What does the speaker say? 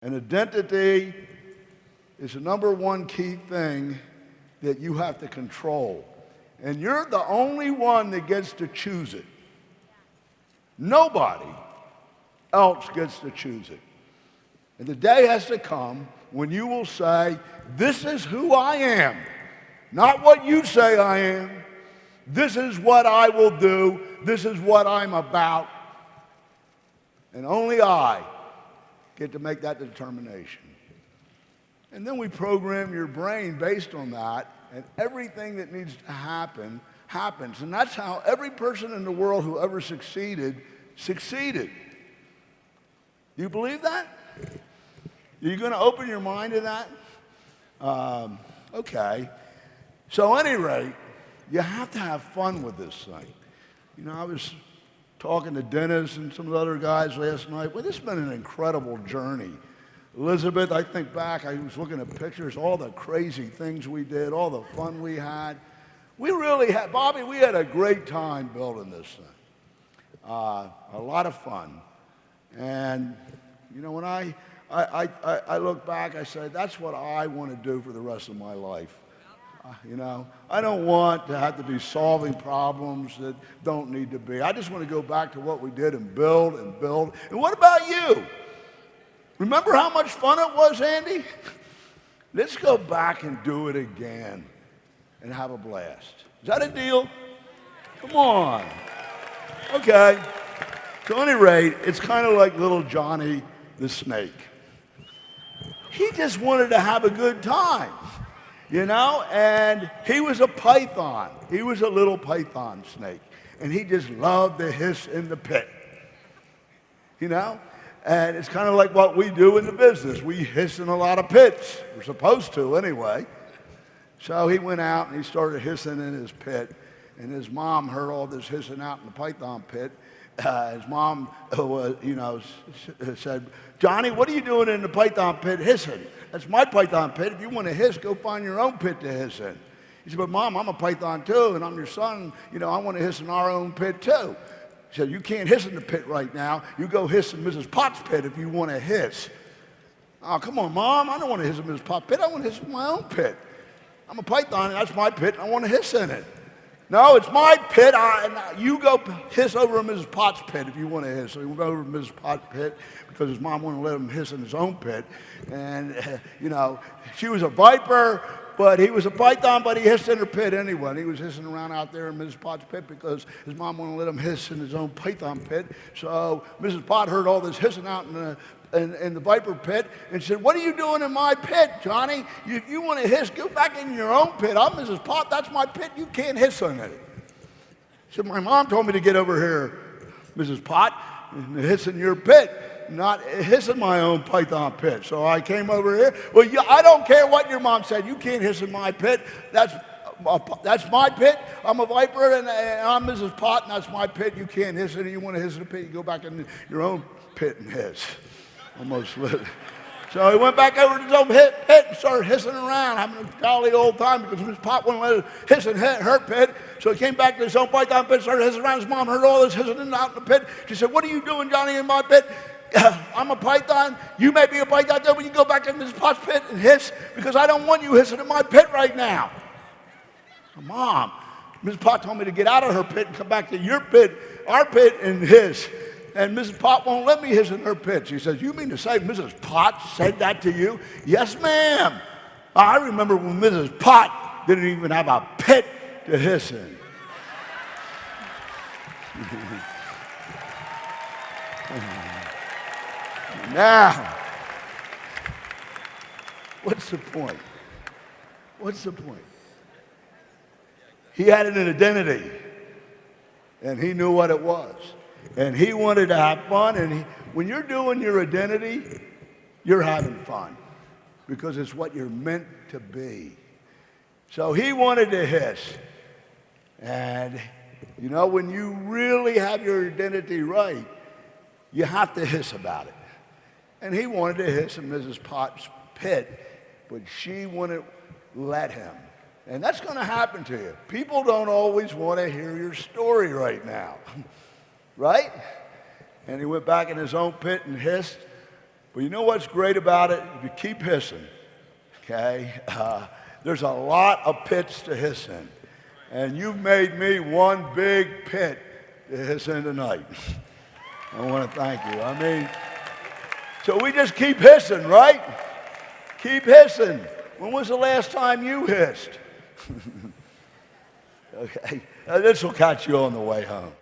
And identity is the number one key thing that you have to control. And you're the only one that gets to choose it. Nobody else gets to choose it. And the day has to come when you will say, this is who I am. Not what you say I am. This is what I will do. This is what I'm about. And only I get to make that determination. And then we program your brain based on that, and everything that needs to happen, happens. And that's how every person in the world who ever succeeded. You believe that? Are you going to open your mind to that? Okay. So at any rate, you have to have fun with this thing. You know, I was talking to Dennis and some of the other guys last night. Well, this has been an incredible journey. Elizabeth, I think back, I was looking at pictures, all the crazy things we did, all the fun we had. We really had, Bobby, we had a great time building this thing. A lot of fun. And, you know, when I look back, I say, that's what I want to do for the rest of my life. You know, I don't want to have to be solving problems that don't need to be. I just want to go back to what we did and build and build. And what about you? Remember how much fun it was, Andy? Let's go back and do it again and have a blast. Is that a deal? Come on. Okay. So at any rate, it's kind of like little Johnny the snake. He just wanted to have a good time. You know, and he was a python. He was a little python snake. And he just loved to hiss in the pit. You know? And it's kind of like what we do in the business. We hiss in a lot of pits. We're supposed to anyway. So he went out and he started hissing in his pit. And his mom heard all this hissing out in the python pit. His mom was, you know, said, Johnny, what are you doing in the python pit hissing? That's my python pit. If you want to hiss, go find your own pit to hiss in. He said, but Mom, I'm a python too, and I'm your son. You know, I want to hiss in our own pit too. He said, you can't hiss in the pit right now. You go hiss in Mrs. Potts' pit if you want to hiss. Oh, come on, Mom. I don't want to hiss in Mrs. Potts' pit. I want to hiss in my own pit. I'm a python, and that's my pit, and I want to hiss in it. No, it's my pit. You go hiss over in Mrs. Potts' pit if you want to hiss. So he went over to Mrs. Potts' pit because his mom wouldn't let him hiss in his own pit. And, you know, she was a viper, but he was a python, but he hissed in her pit anyway. And he was hissing around out there in Mrs. Potts' pit because his mom wouldn't let him hiss in his own python pit. So Mrs. Potts heard all this hissing out in the viper pit and said, what are you doing in my pit, Johnny? If you want to hiss, go back in your own pit. I'm Mrs. Potts. That's my pit. You can't hiss in it. He said, my mom told me to get over here, Mrs. Potts, and hiss in your pit, not hiss in my own python pit. So I came over here. Well, I don't care what your mom said. You can't hiss in my pit. That's my pit. I'm a viper, and I'm Mrs. Potts, and that's my pit. You can't hiss in it. You want to hiss in the pit, you go back in your own pit and hiss. Almost lit. So he went back over to his own pit and started hissing around, having a jolly old time because Miss Pot wouldn't let him hiss in her pit. So he came back to his own python pit, started hissing around. His mom heard all this hissing out in the pit. She said, what are you doing, Johnny, in my pit? I'm a python. You may be a python, but you go back to Miss Pot's pit and hiss because I don't want you hissing in my pit right now. Mom, Miss Pot told me to get out of her pit and come back to your pit, our pit, and hiss. And Mrs. Potts won't let me hiss in her pit. She says, you mean to say Mrs. Potts said that to you? Yes, ma'am. I remember when Mrs. Potts didn't even have a pit to hiss in. Now, what's the point? What's the point? He had an identity, and he knew what it was. And he wanted to have fun, and when you're doing your identity, you're having fun because it's what you're meant to be. So he wanted to hiss. And, you know, when you really have your identity right, you have to hiss about it. And he wanted to hiss in Mrs. Potts' pit, but she wouldn't let him. And that's going to happen to you. People don't always want to hear your story right now. Right? And he went back in his own pit and hissed. But you know what's great about it? If you keep hissing, okay, there's a lot of pits to hiss in. And you've made me one big pit to hiss in tonight. I want to thank you. I mean, so we just keep hissing, right? Keep hissing. When was the last time you hissed? Okay, this will catch you on the way home.